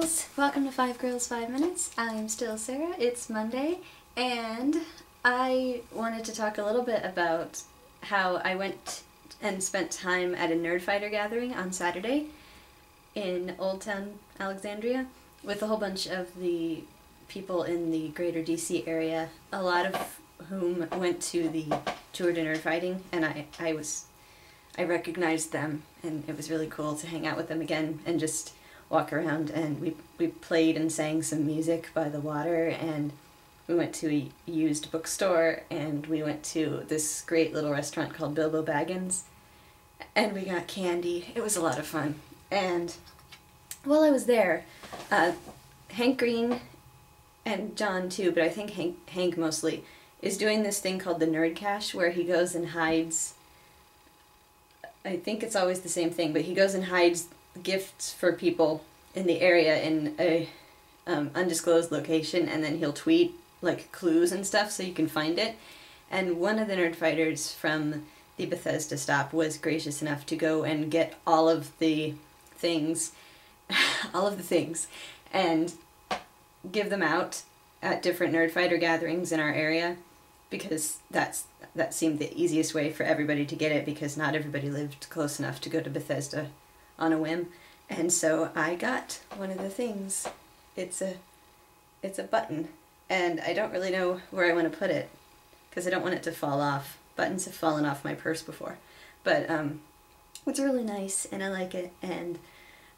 girls! Welcome to 5 Girls 5 Minutes. I'm still Sarah, it's Monday, and I wanted to talk a little bit about how I went and spent time at a Nerdfighter gathering on Saturday in Old Town Alexandria with a whole bunch of the people in the greater DC area, a lot of whom went to the tour to Nerdfighting, and I recognized them, and it was really cool to hang out with them again and just walk around. And we played and sang some music by the water, and we went to a used bookstore, and we went to this great little restaurant called Bilbo Baggins, and we got candy. It was a lot of fun. And while I was there, Hank Green and John too, but I think Hank mostly, is doing this thing called the Nerd Cache, where he goes and hides, I think it's always the same thing, but he goes and hides gifts for people in the area in a undisclosed location, and then he'll tweet like clues and stuff so you can find it. And one of the Nerdfighters from the Bethesda stop was gracious enough to go and get all of the things, and give them out at different Nerdfighter gatherings in our area, because that seemed the easiest way for everybody to get it, because not everybody lived close enough to go to Bethesda on a whim. And so I got one of the things. It's a button, and I don't really know where I want to put it because I don't want it to fall off. Buttons have fallen off my purse before, but it's really nice and I like it, and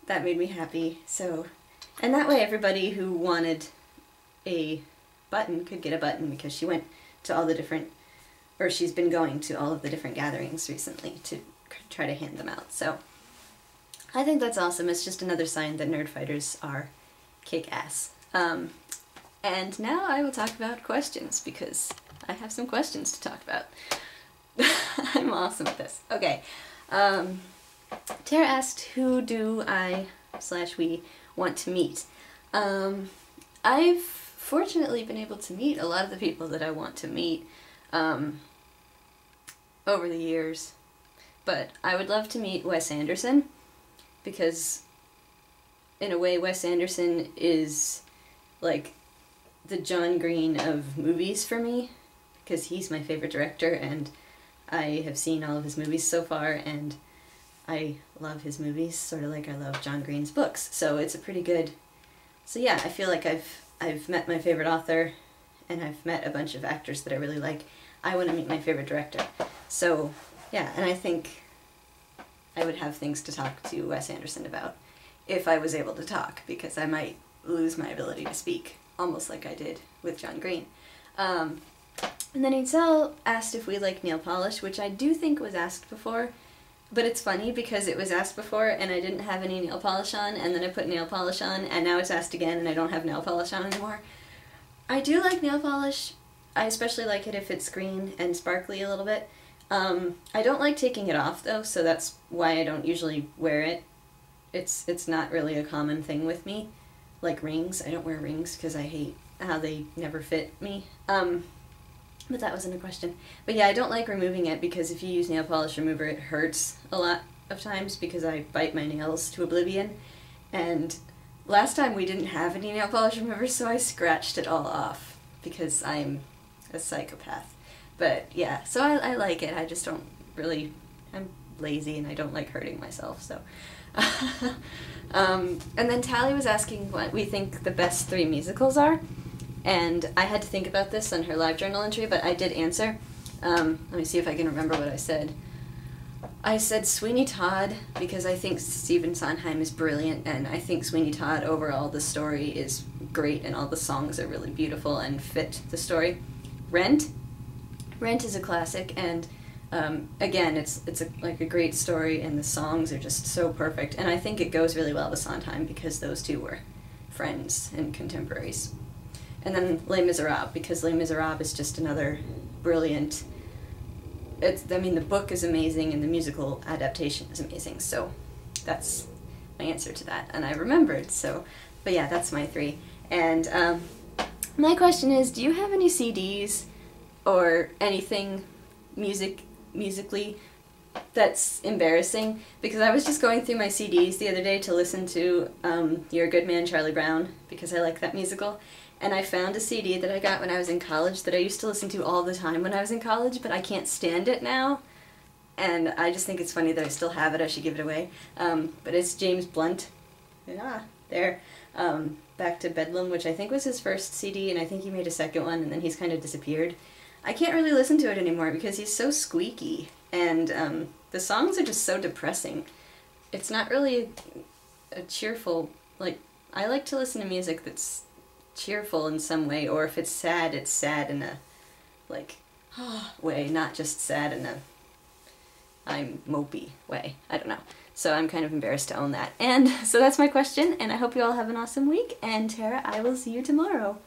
that made me happy. So, and that way everybody who wanted a button could get a button, because she went to all the different, or she's been going to all of the different gatherings recently to try to hand them out. So I think that's awesome. It's just another sign that Nerdfighters are kick-ass. And now I will talk about questions, because I have some questions to talk about. I'm awesome at this. Okay. Tara asked, who do I/we want to meet? I've fortunately been able to meet a lot of the people that I want to meet over the years, but I would love to meet Wes Anderson, because in a way Wes Anderson is like the John Green of movies for me, because he's my favorite director and I have seen all of his movies so far, and I love his movies sort of like I love John Green's books. So it's a pretty good, so yeah, I feel like I've met my favorite author, and I've met a bunch of actors that I really like. I want to meet my favorite director. So yeah, and I think I would have things to talk to Wes Anderson about if I was able to talk, because I might lose my ability to speak, almost like I did with John Green. And then Itzel asked if we like nail polish, which I do think was asked before, but it's funny because it was asked before and I didn't have any nail polish on, and then I put nail polish on, and now it's asked again and I don't have nail polish on anymore. I do like nail polish. I especially like it if it's green and sparkly a little bit. I don't like taking it off though, so that's why I don't usually wear it. It's not really a common thing with me. Like rings, I don't wear rings because I hate how they never fit me. But that wasn't a question. But yeah, I don't like removing it, because if you use nail polish remover, it hurts a lot of times because I bite my nails to oblivion. And last time we didn't have any nail polish remover, so I scratched it all off because I'm a psychopath. But yeah, so I like it. I just don't really, I'm lazy and I don't like hurting myself, so. And then Tally was asking what we think the best 3 musicals are. And I had to think about this on her live journal entry, but I did answer. Let me see if I can remember what I said. I said Sweeney Todd, because I think Stephen Sondheim is brilliant, and I think Sweeney Todd overall, the story is great, and all the songs are really beautiful and fit the story. Rent is a classic, and again, it's like a great story, and the songs are just so perfect, and I think it goes really well with Sondheim because those two were friends and contemporaries. And then Les Miserables, because Les Miserables is just another brilliant, I mean, the book is amazing and the musical adaptation is amazing, so that's my answer to that. And I remembered, so, but yeah, that's my 3. And my question is, do you have any CDs or anything musically that's embarrassing, because I was just going through my CDs the other day to listen to You're a Good Man, Charlie Brown, because I like that musical, and I found a CD that I got when I was in college that I used to listen to all the time when I was in college, but I can't stand it now, and I just think it's funny that I still have it. I should give it away. But it's James Blunt. There. Back to Bedlam, which I think was his first CD, and I think he made a second one, and then he's kind of disappeared. I can't really listen to it anymore because he's so squeaky, and the songs are just so depressing. It's not really a cheerful, like, I like to listen to music that's cheerful in some way, or if it's sad in a, like, way, not just sad in a I'm mopey way. I don't know. So I'm kind of embarrassed to own that. And so that's my question, and I hope you all have an awesome week, and Tara, I will see you tomorrow.